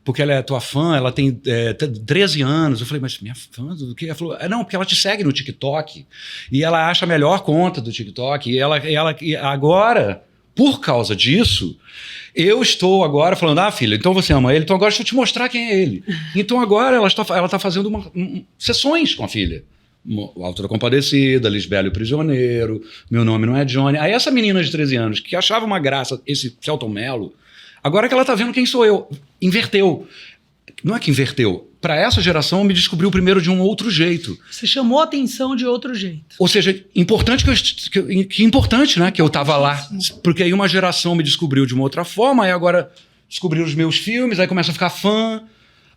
Porque ela é tua fã, ela tem 13 anos. Eu falei, mas minha fã do quê? Ela falou, não, porque ela te segue no TikTok e ela acha a melhor conta do TikTok e ela agora, por causa disso, eu estou agora falando, filha, então você ama ele, então agora deixa eu te mostrar quem é ele. Então agora ela está fazendo sessões com a filha. Alto da Compadecida, Lisbela e o Prisioneiro, Meu Nome Não é Johnny. Aí essa menina de 13 anos, que achava uma graça, esse Celton Mello, agora que ela tá vendo quem sou eu, inverteu. Não é que inverteu. Para essa geração, me descobriu primeiro de um outro jeito. Você chamou a atenção de outro jeito. Ou seja, importante importante, né, que eu tava lá. Porque aí uma geração me descobriu de uma outra forma, aí agora descobriu os meus filmes, aí começa a ficar fã.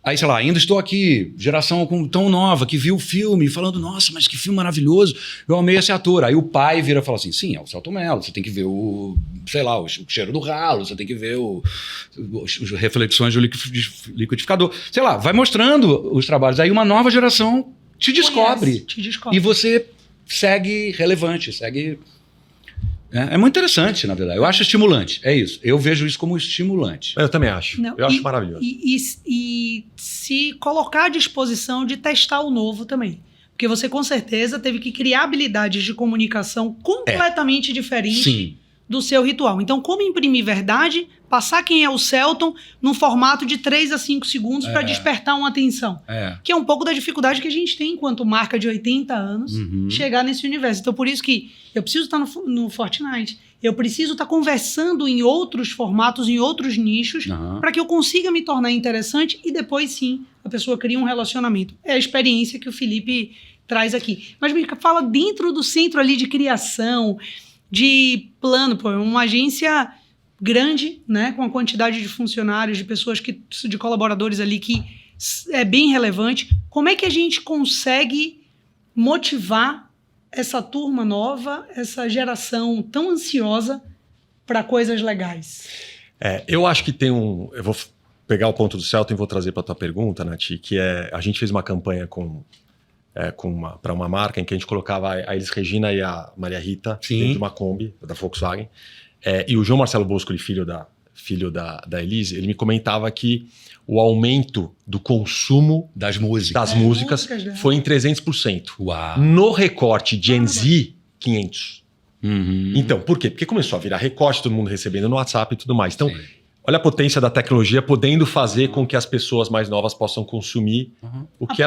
Aí, sei lá, ainda estou aqui, geração tão nova, que viu o filme, falando, nossa, mas que filme maravilhoso, eu amei esse ator. Aí o pai vira e fala assim, sim, é o Selton Mello, você tem que ver o, sei lá, o cheiro do ralo, você tem que ver as reflexões do liquidificador. Sei lá, vai mostrando os trabalhos. Aí uma nova geração te descobre. E você segue relevante, segue... É muito interessante, na verdade. Eu acho estimulante, é isso. Eu vejo isso como estimulante. Eu também acho. Eu acho maravilhoso. E se colocar à disposição de testar o novo também. Porque você, com certeza, teve que criar habilidades de comunicação completamente diferentes do seu ritual. Então, como imprimir verdade, passar quem é o Selton num formato de 3 a 5 segundos para despertar uma atenção. Que é um pouco da dificuldade que a gente tem enquanto marca de 80 anos chegar nesse universo. Então, por isso que eu preciso estar no Fortnite, eu preciso estar conversando em outros formatos, em outros nichos, para que eu consiga me tornar interessante e depois, sim, a pessoa cria um relacionamento. É a experiência que o Felipe traz aqui. Mas me fala dentro do centro ali de criação, de plano, pô, uma agência grande, né, com a quantidade de funcionários, de pessoas, de colaboradores ali que é bem relevante. Como é que a gente consegue motivar essa turma nova, essa geração tão ansiosa para coisas legais? Eu acho que tem um... Eu vou pegar o ponto do Selton e vou trazer para a tua pergunta, Nath, que é... A gente fez uma campanha para uma marca em que a gente colocava a Elis Regina e a Maria Rita dentro de uma Kombi da Volkswagen. E o João Marcelo Bosco, filho da Elise, ele me comentava que o aumento do consumo das músicas foi em 300%. Uau. No recorte Gen Z, 500%. Então, por quê? Porque começou a virar recorte, todo mundo recebendo no WhatsApp e tudo mais. Então, olha a potência da tecnologia podendo fazer com que as pessoas mais novas possam consumir o que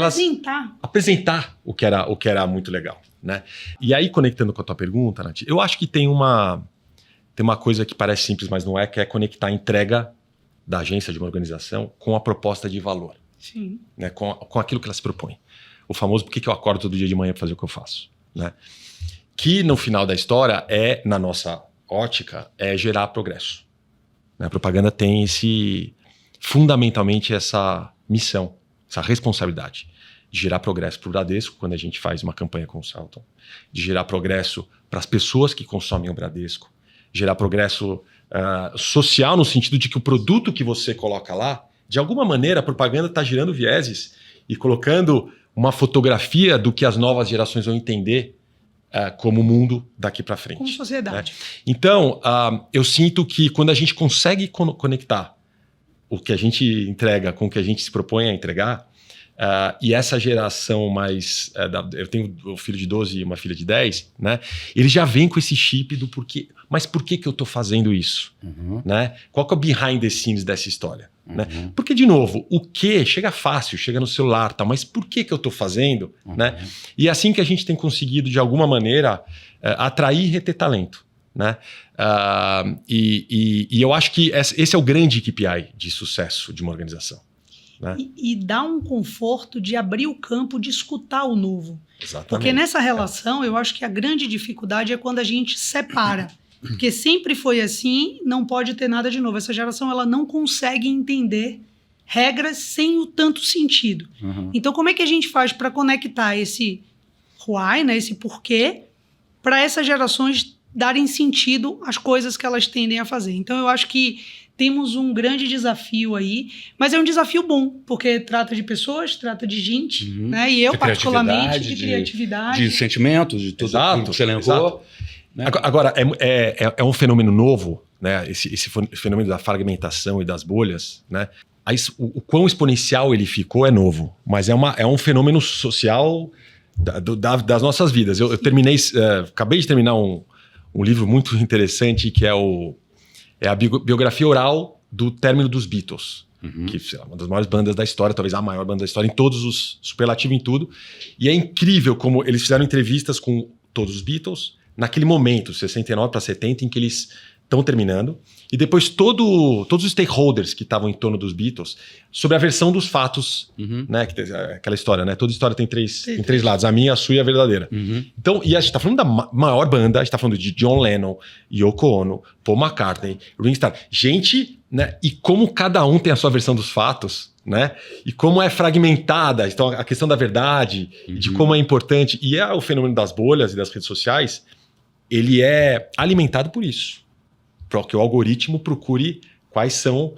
apresentar o que era muito legal, né? E aí, conectando com a tua pergunta, Nath, eu acho que tem uma coisa que parece simples, mas não é, que é conectar a entrega da agência, de uma organização, com a proposta de valor. Sim. Né? Com aquilo que ela se propõe. O famoso, por que eu acordo todo dia de manhã para fazer o que eu faço? Né? Que no final da história na nossa ótica, é gerar progresso. A propaganda tem fundamentalmente essa missão, essa responsabilidade de gerar progresso para o Bradesco, quando a gente faz uma campanha com o Selton, de gerar progresso para as pessoas que consomem o Bradesco, gerar progresso social no sentido de que o produto que você coloca lá, de alguma maneira a propaganda está gerando vieses e colocando uma fotografia do que as novas gerações vão entender como mundo daqui para frente. Como sociedade. Né? Então, eu sinto que quando a gente consegue conectar o que a gente entrega com o que a gente se propõe a entregar, e essa geração mais... eu tenho um filho de 12 e uma filha de 10, né? Ele já vem com esse chip do porquê. Mas por que eu estou fazendo isso? Né? Qual que é o behind the scenes dessa história? Né? Porque, de novo, o que chega fácil, chega no celular, tá? Mas por que eu estou fazendo? Né? E é assim que a gente tem conseguido, de alguma maneira, atrair e reter talento. Né? E eu acho que esse é o grande KPI de sucesso de uma organização. Né? E dá um conforto de abrir o campo, de escutar o novo. Exatamente. Porque nessa relação, eu acho que a grande dificuldade é quando a gente separa. Porque sempre foi assim, não pode ter nada de novo. Essa geração, ela não consegue entender regras sem o tanto sentido. Então, como é que a gente faz para conectar esse why, né, esse porquê, para essas gerações darem sentido às coisas que elas tendem a fazer? Então, eu acho que temos um grande desafio aí, mas é um desafio bom, porque trata de pessoas, trata de gente, né? E eu, particularmente, de criatividade. De sentimentos, de tudo que você lembrou. Né? Agora, é um fenômeno novo, né? Esse fenômeno da fragmentação e das bolhas, né? O quão exponencial ele ficou é novo, mas é um fenômeno social das nossas vidas. Eu acabei de terminar um livro muito interessante, que é a biografia oral do término dos Beatles, que é uma das maiores bandas da história, talvez a maior banda da história, em todos os superlativos em tudo. E é incrível como eles fizeram entrevistas com todos os Beatles naquele momento, 69 para 70, em que eles estão terminando. E depois todos os stakeholders que estavam em torno dos Beatles, sobre a versão dos fatos, né? Aquela história, né? Toda história tem três lados. A minha, a sua e a verdadeira. Então, e a gente tá falando da maior banda, a gente tá falando de John Lennon, Yoko Ono, Paul McCartney, Ringo Starr. Gente, né? E como cada um tem a sua versão dos fatos, né? E como é fragmentada, então a questão da verdade, de como é importante. E o fenômeno das bolhas e das redes sociais, ele é alimentado por isso. Para que o algoritmo procure quais são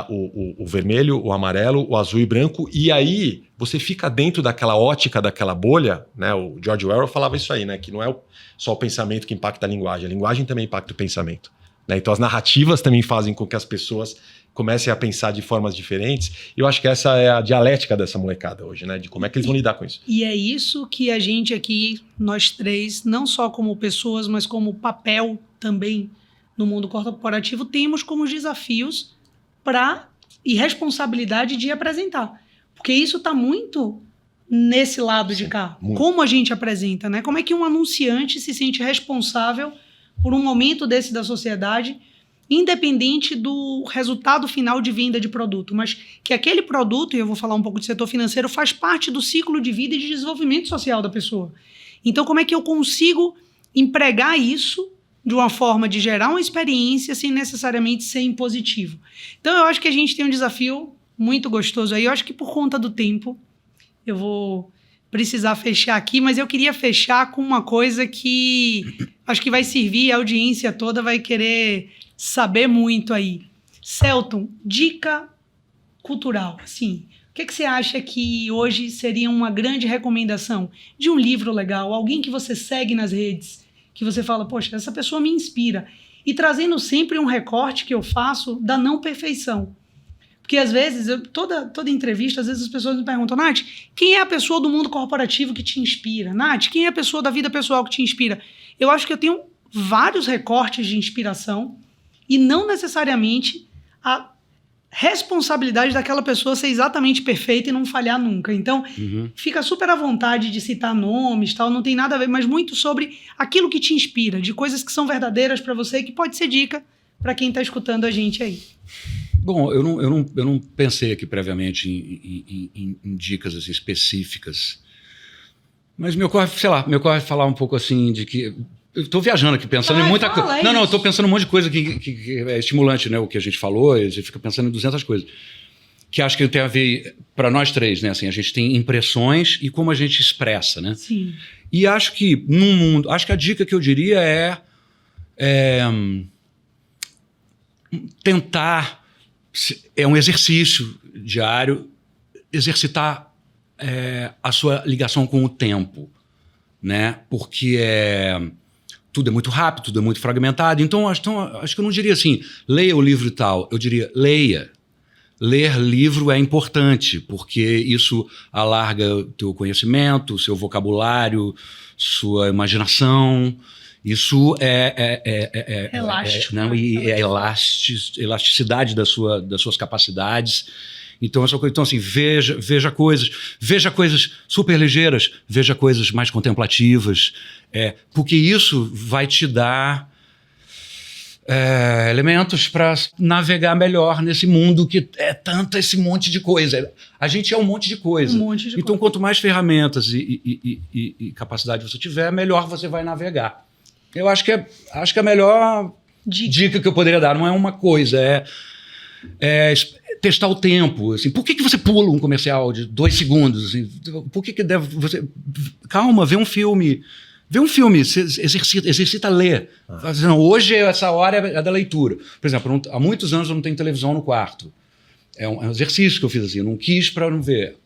o vermelho, o amarelo, o azul e branco, e aí você fica dentro daquela ótica, daquela bolha, né? O George Orwell falava isso aí, né? Que não é só o pensamento que impacta a linguagem também impacta o pensamento. Né? Então as narrativas também fazem com que as pessoas comecem a pensar de formas diferentes. Eu acho que essa é a dialética dessa molecada hoje, né? De como é que eles vão lidar com isso. E é isso que a gente aqui, nós três, não só como pessoas, mas como papel também no mundo corporativo, temos como desafios e responsabilidade de apresentar. Porque isso está muito nesse lado de cá. Muito. Como a gente apresenta, né? Como é que um anunciante se sente responsável por um momento desse da sociedade, independente do resultado final de venda de produto, mas que aquele produto, e eu vou falar um pouco de setor financeiro, faz parte do ciclo de vida e de desenvolvimento social da pessoa. Então, como é que eu consigo empregar isso de uma forma de gerar uma experiência sem necessariamente ser impositivo? Então, eu acho que a gente tem um desafio muito gostoso aí. Eu acho que por conta do tempo, eu vou precisar fechar aqui, mas eu queria fechar com uma coisa que acho que vai servir, a audiência toda vai querer saber muito aí. Selton, dica cultural, assim, o que você acha que hoje seria uma grande recomendação de um livro legal, alguém que você segue nas redes, que você fala, poxa, essa pessoa me inspira. E trazendo sempre um recorte que eu faço da não perfeição. Porque às vezes, toda entrevista, às vezes as pessoas me perguntam, Nath, quem é a pessoa do mundo corporativo que te inspira? Nath, quem é a pessoa da vida pessoal que te inspira? Eu acho que eu tenho vários recortes de inspiração e não necessariamente a responsabilidade daquela pessoa ser exatamente perfeita e não falhar nunca. Então, fica super à vontade de citar nomes, tal, não tem nada a ver, mas muito sobre aquilo que te inspira, de coisas que são verdadeiras para você, que pode ser dica para quem está escutando a gente aí. Bom, eu não pensei aqui previamente em dicas assim, específicas, mas me ocorre falar um pouco assim de que eu estou viajando aqui, pensando em muita coisa. Não, eu estou pensando em um monte de coisa que é estimulante, né? O que a gente falou, a gente fica pensando em 200 coisas. Que acho que tem a ver, para nós três, né? Assim, a gente tem impressões e como a gente expressa, né? Sim. E acho que, num mundo... Acho que a dica que eu diria é tentar... É um exercício diário, exercitar a sua ligação com o tempo, né? Porque tudo é muito rápido, tudo é muito fragmentado. Então, acho que eu não diria assim, leia o livro e tal. Eu diria, leia. Ler livro é importante, porque isso alarga o teu conhecimento, o seu vocabulário, sua imaginação. Isso é elástico. Não, e é elasticidade das suas capacidades. Então, assim, veja coisas super ligeiras, veja coisas mais contemplativas, porque isso vai te dar elementos para navegar melhor nesse mundo que é tanto esse monte de coisa. A gente é um monte de coisa. Então, quanto mais ferramentas e capacidade você tiver, melhor você vai navegar. Eu acho que a melhor dica que eu poderia dar não é uma coisa, é testar o tempo. Assim, por que você pula um comercial de 2 segundos? Assim, por que deve você... Calma, vê um filme. Vê um filme, exercita a ler. Não, hoje essa hora é da leitura. Por exemplo, há muitos anos eu não tenho televisão no quarto. É um exercício que eu fiz assim, eu não quis para não ver.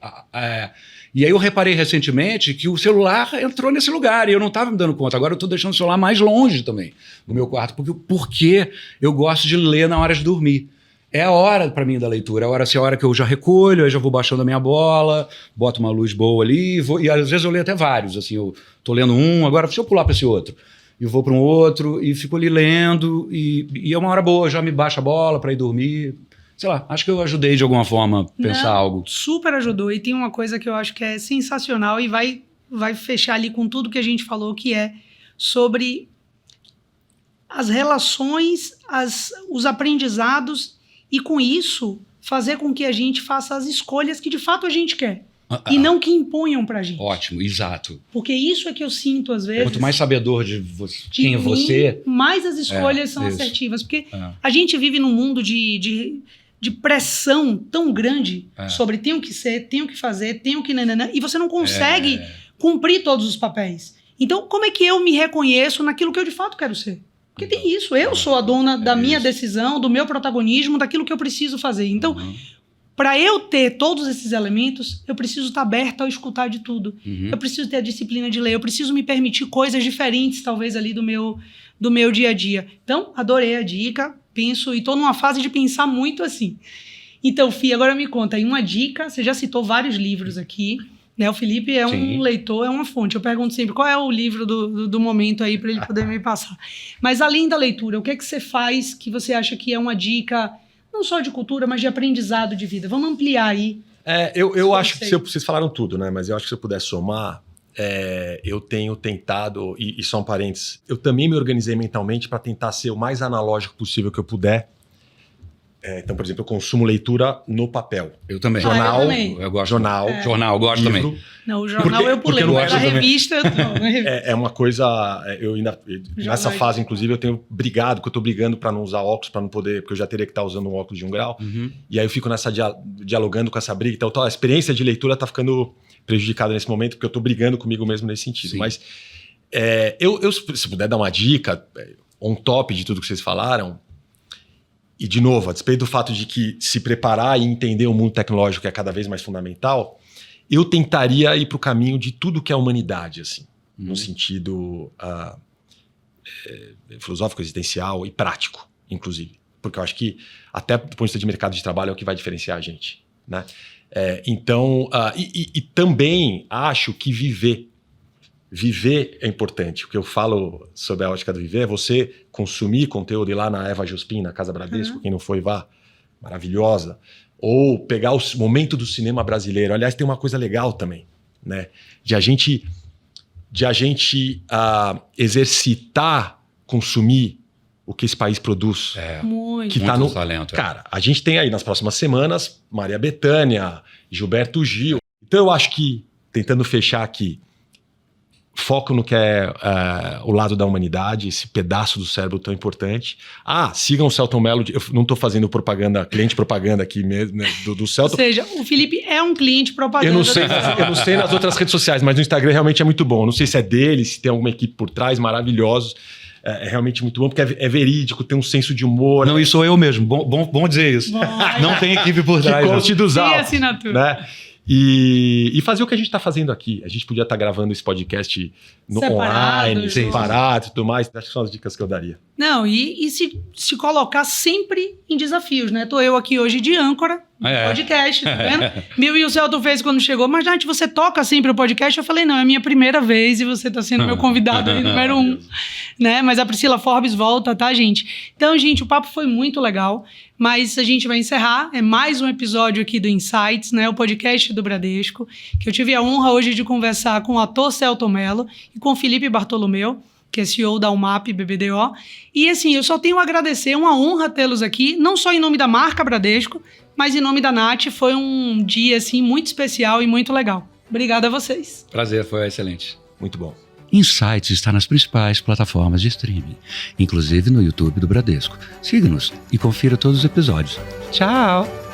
E aí eu reparei recentemente que o celular entrou nesse lugar e eu não estava me dando conta. Agora eu estou deixando o celular mais longe também do meu quarto, porque eu gosto de ler na hora de dormir. É a hora para mim da leitura, é a hora que eu já recolho, aí já vou baixando a minha bola, boto uma luz boa ali, e às vezes eu leio até vários, assim, eu tô lendo um, agora deixa eu pular para esse outro, e vou para um outro, e fico ali lendo, e é uma hora boa, já me baixa a bola para ir dormir, sei lá, acho que eu ajudei de alguma forma a pensar algo. Super ajudou, e tem uma coisa que eu acho que é sensacional, e vai fechar ali com tudo que a gente falou, que é sobre as relações, os aprendizados e, com isso, fazer com que a gente faça as escolhas que de fato a gente quer. E não que imponham pra gente. Ótimo, exato. Porque isso é que eu sinto, às vezes. Quanto mais sabedor de quem é você... mais as escolhas são isso. assertivas. Porque a gente vive num mundo de pressão tão grande sobre tenho que ser, tenho que fazer, tenho que... Nananã, e você não consegue cumprir todos os papéis. Então, como é que eu me reconheço naquilo que eu de fato quero ser? Porque tem isso. Eu sou a dona da minha decisão, do meu protagonismo, daquilo que eu preciso fazer. Então... Para eu ter todos esses elementos, eu preciso estar aberto ao escutar de tudo. Eu preciso ter a disciplina de ler, eu preciso me permitir coisas diferentes, talvez, ali do meu dia a dia. Então, adorei a dica, penso, e estou numa fase de pensar muito assim. Então, Fih, agora me conta aí uma dica, você já citou vários livros aqui, né? O Felipe é um leitor, é uma fonte. Eu pergunto sempre, qual é o livro do momento aí para ele poder me passar? Mas além da leitura, o que é que você faz que você acha que é uma dica... não só de cultura, mas de aprendizado de vida. Vamos ampliar aí. Eu acho que vocês falaram tudo, né? Mas eu acho que se eu puder somar, eu tenho tentado, e só um parênteses, eu também me organizei mentalmente para tentar ser o mais analógico possível que eu puder. Então, por exemplo, eu consumo leitura no papel. Eu também. Jornal, eu gosto. Jornal, eu gosto livro. também. Não, o jornal eu pulei, mas a revista eu tô. É uma coisa, eu ainda, nessa fase, inclusive, eu tenho brigado, porque eu tô brigando para não usar óculos, para não poder, porque eu já teria que estar usando um óculos de 1 grau. E aí eu fico dialogando com essa briga. Então, a experiência de leitura tá ficando prejudicada nesse momento, porque eu tô brigando comigo mesmo nesse sentido. Sim. Mas se puder dar uma dica, on top de tudo que vocês falaram, e, de novo, a despeito do fato de que se preparar e entender o mundo tecnológico é cada vez mais fundamental, eu tentaria ir para o caminho de tudo que é humanidade, assim, no sentido filosófico, existencial e prático, inclusive. Porque eu acho que, até do ponto de vista de mercado de trabalho, é o que vai diferenciar a gente, né? Então, também acho que viver é importante. O que eu falo sobre a ótica do viver é você consumir conteúdo, ir lá na Eva Jospin, na Casa Bradesco, quem não foi, vá, maravilhosa. Ou pegar o momento do cinema brasileiro. Aliás, tem uma coisa legal também, né? De a gente exercitar, consumir o que esse país produz. Muito. Que tá muito talento. Cara, a gente tem aí nas próximas semanas Maria Bethânia, Gilberto Gil. Então eu acho que, tentando fechar aqui, foco no que é o lado da humanidade, esse pedaço do cérebro tão importante. Sigam o Celton Mello. Eu não estou fazendo cliente propaganda aqui mesmo, né, do Celton. Ou seja, o Felipe é um cliente propaganda. Eu não sei nas outras redes sociais, mas no Instagram realmente é muito bom. Não sei se é dele, se tem alguma equipe por trás, maravilhosos. É realmente muito bom, porque é verídico, tem um senso de humor. Não, isso sou eu mesmo. Bom dizer isso. Não tem equipe por trás. Que conste dos altos. Tem assinatura. Né? E fazer o que a gente está fazendo aqui. A gente podia estar gravando esse podcast online, separado e tudo mais. Acho que são as dicas que eu daria. Não, e se colocar sempre em desafios, né? Tô eu aqui hoje de âncora, podcast, tá vendo? Mil e o Celton fez quando chegou, mas Nath, você toca sempre o podcast? Eu falei, não, é a minha primeira vez e você tá sendo meu convidado aí, número 1. Né? Mas a Priscila Forbes volta, tá, gente? Então, gente, o papo foi muito legal, mas a gente vai encerrar. É mais um episódio aqui do Insights, né? O podcast do Bradesco, que eu tive a honra hoje de conversar com o ator Celton Mello e com o Felipe Bartolomeu, que é CEO da UMAP BBDO. E assim, eu só tenho a agradecer, uma honra tê-los aqui, não só em nome da marca Bradesco, mas em nome da Nath. Foi um dia assim muito especial e muito legal. Obrigada a vocês. Prazer, foi excelente. Muito bom. Insights está nas principais plataformas de streaming, inclusive no YouTube do Bradesco. Siga-nos e confira todos os episódios. Tchau!